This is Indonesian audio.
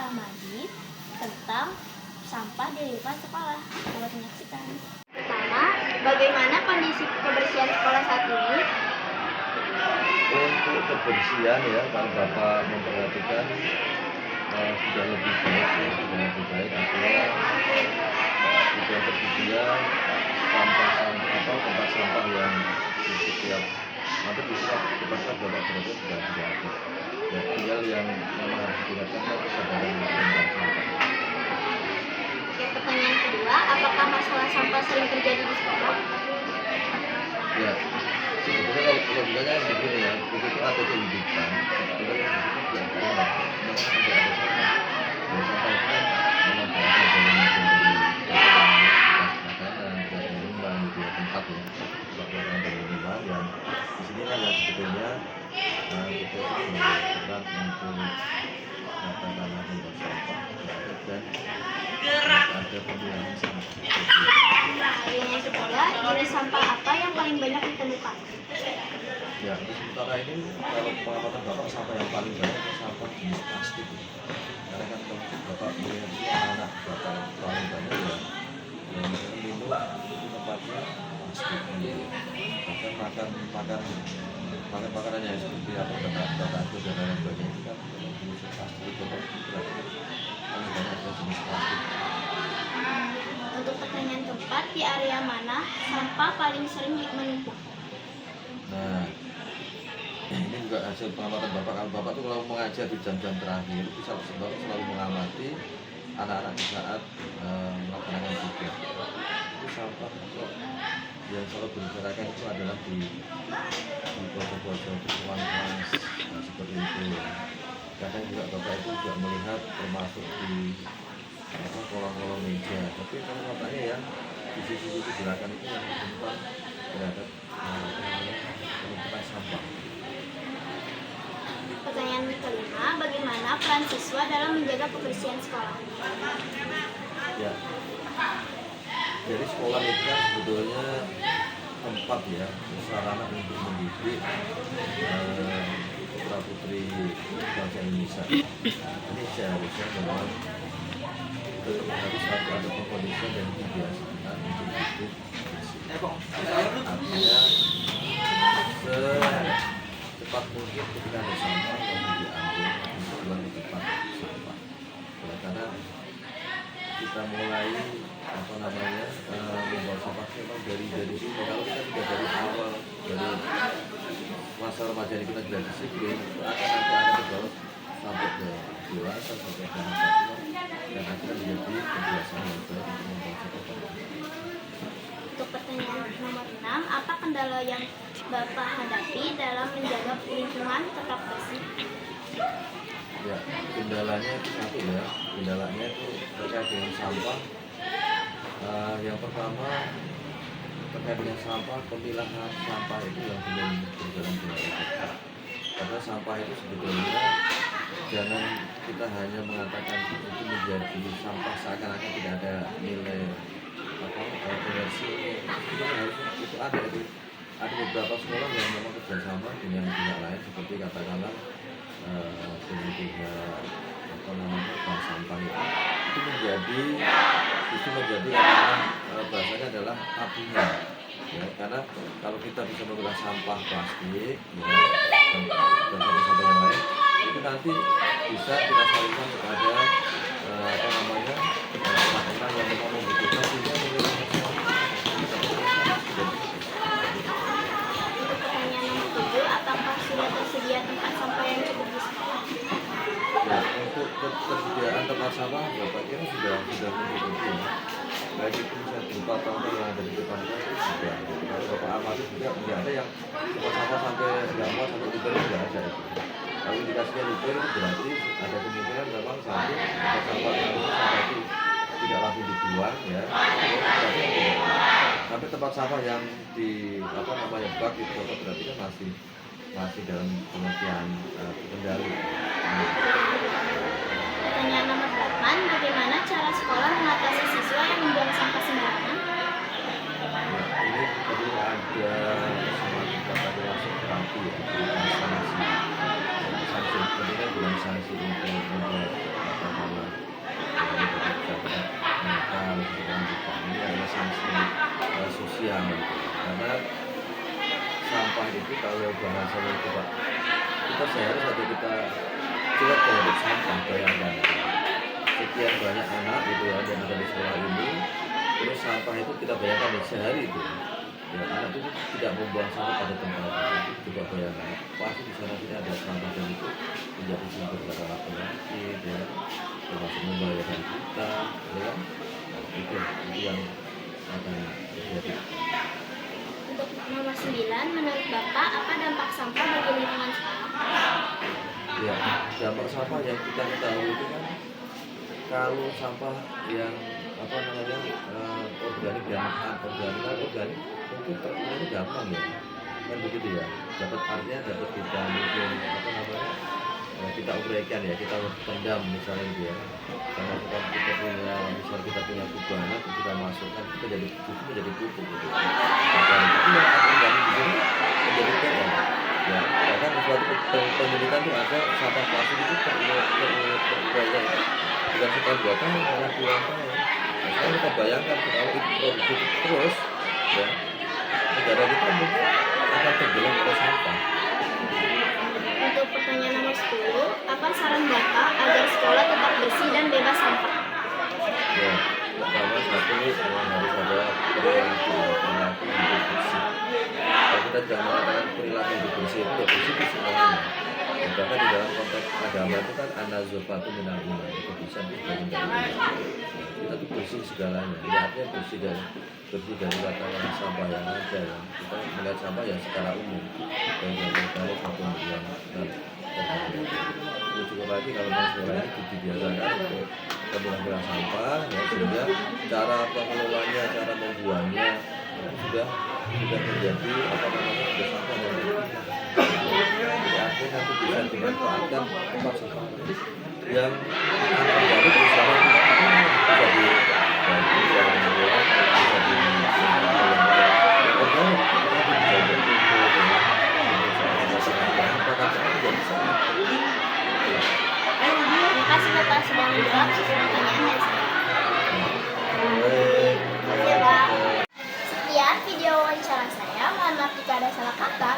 Rahmadi tentang sampah di lingkungan sekolah. Selamat menyaksikan. Pertama, bagaimana kondisi kebersihan sekolah saat ini? Untuk kebersihan ya, kalau Bapak memperhatikan sudah lebih baik ya, sudah lebih baik artinya sudah tersedia tempat sampah yang di setiap hampir di setiap tempat Bapak berada sudah ada. Ya, tinggal yang memang harus dilakukan kesadaran tentang sampah. Oke, pertanyaan kedua, apakah masalah sampah sering terjadi di sekolah? Ya, sebetulnya kalau logikanya begini ya, begitu ada kehidupan, sebetulnya yang begitu diantara memang tidak ada sampah. Ya, sampah itu kan memang berasal dari bekas makanan, bekas minuman, gitu ya, tempat ya, tempat makanan dan minuman yang disinilah yang sebetulnya kita itu berperan untuk katakanlah membuat sampah dan ada pemilahan sampah. Yang ketiga, jenis sampah apa yang paling banyak ditemukan? Ya, untuk sementara ini kalau pengamatan Bapak sampah yang paling banyak itu sampah jenis plastik. Karena kan kalau Bapak melihat anak Bapak paling banyak ya, yang minum itu tempatnya plastik. Bahkan makan makanannya seperti apa kata dan lain sebagainya itu kan jenis plastik itu berarti paling banyak ada jenis plastik. Untuk pertanyaan keempat, di area mana sampah paling sering menumpuk? Nah, ini juga hasil pengamatan Bapak. Kalau Bapak tuh kalau mengajar di jam-jam terakhir itu selalu mengamati anak-anak di saat melaksanakan tugas. Itu sampah yang selalu berserakan itu adalah di pojok-pojok ruang-ruang seperti itu. Kadang juga Bapak itu juga melihat termasuk di kolong-kolong meja. Tapi kalau katanya ya di sisi-sisi gerakan itu yang tentang terhadap penumpukan sampah. Pertanyaan kelima, bagaimana peran siswa dalam menjaga kebersihan sekolah? Ya, jadi sekolah itu kan sebetulnya tempat ya, sarana untuk mendidik putra putri bangsa Indonesia. Ini seharusnya memang harus ada pengkondisian dan kebiasaan untuk hidup bersih. Artinya secepat mungkin ketika ada sampah harus diambil untuk buang di tempat sampah. Karena kita mulai membawa sampah memang dari sini. Kalau kita tidak dari awal dari masa remaja ini kita tidak disiplin, itu akan terbawa sampai ke dewasa sampai ke masa tua dan akhirnya menjadi kebiasaan yang baik untuk membawa sampah. Untuk pertanyaan nomor 6, apa kendala yang Bapak hadapi dalam menjaga lingkungan tetap bersih? Ya, kendalanya itu satu ya, kendalanya itu terkait dengan sampah. Yang pertama terkait dengan sampah, pemilahan sampah itu yang belum berjalan dengan baik. Karena sampah itu sebetulnya jangan kita hanya mengatakan itu menjadi sampah seakan-akan tidak ada nilai komersi. Itu harusnya itu ada beberapa sekolah yang memang kerjasama dengan pihak lain seperti katakanlah dengan pihak bank sampah itu menjadi bahasanya adalah tabungan ya, karena kalau kita bisa memilah sampah plastik ya, dan sampah-sampah yang lain itu nanti bisa kita salurkan kepada orang yang memang membutuhkan sehingga memilih Pertanyaan nomor 7, apakah sudah tersedia tempat sampah yang cukup di sekolah? ya, untuk ketersediaan tempat sampah Bapak kira sudah mencukupi ya. Baik itu bisa berupa contoh yang ada di depan kita itu sudah. Kalau Bapak amati juga tidak ada yang tempat sampah sampai nggak muat sampai liter tidak ada itu. Kalau indikasinya liter itu berarti ada kemungkinan memang satu tempat sampah yang itu sampah itu tidak langsung dibuang ya. Tapi tempat sampah yang di bak itu berarti kan masih dalam pengertian kendali. Pertanyaan nomor 8, bagaimana cara sekolah mengatasi siswa yang membuang sampah sembarangan? Ya, ini perlu ada semacam langsung terapi ya, sanksi. Sanksi tentunya bukan sanksi untuk membuat itu kalau bahasanya itu Pak, kita sehari saja kita cuek terhadap sampah, bayangkan sekian banyak anak gitu ya yang ada di sekolah ini, terus sampah itu kita bayangkan nih sehari itu ya anak itu tidak membuang sampah pada tempat itu. Coba bayangkan pasti di sana tidak ada sampah dan itu menjadi sumber masalah penyakit ya, termasuk membahayakan kita ya kan. Nah, itu yang akan terjadi. Untuk nomor 9, menurut Bapak, apa dampak sampah bagi lingkungan sekolah? Ya, dampak sampah yang kita ketahui itu kan kalau sampah yang apa namanya organik dan anorganik, kan organik mungkin terukurnya gampang ya, kan begitu ya. Dapat artinya dapat kita mungkin apa namanya kita uraikan ya, kita pendam misalnya gitu ya. Karena kita punya misal kita punya kubangan, kita masukkan kita jadi menjadi pupuk gitu. Organik itu yang anorganik di sini menjadi PM. Ya, bahkan di suatu penelitian itu ada sampah plastik itu terurai bukan sekian 2 tahun, malah 2 tahun. Nah, sekarang kita bayangkan kalau itu produktif terus, ya negara kita mungkin akan tenggelam oleh sampah. Untuk pertanyaan nomor 10, apa saran Bapak agar sekolah tetap bersih dan bebas sampah? Ya, pertama satu memang harus ada perilaku hidup bersih. Kalau kita tidak mengatakan perilaku hidup bersih itu ya bersih itu semuanya. Dan bahkan di dalam konteks agama itu kan an-nazafatu minal iman, kebersihan itu bagian dari iman. Kita tuh bersih segalanya, tidak artinya bersih dari katakan sampah yang ada ya. Kita melihat sampah ya secara umum, baik yang organik maupun yang non-organik. Itu juga lagi kalau mau sekolah ini dibiasakan untuk pemilah sampah ya, sehingga cara pengelolanya, cara membuangnya ya, sudah menjadi apa namanya sudah sampah yang artinya nanti bisa dimanfaatkan tempat sampah yang anorganik misalnya bisa diganti, bisa mengelola, bisa di organik Terima kasih Bapak sudah menjawab sesuai pertanyaan dari saya. Terima kasih Pak. Sekian video wawancara saya. Mohon maaf jika ada salah kata.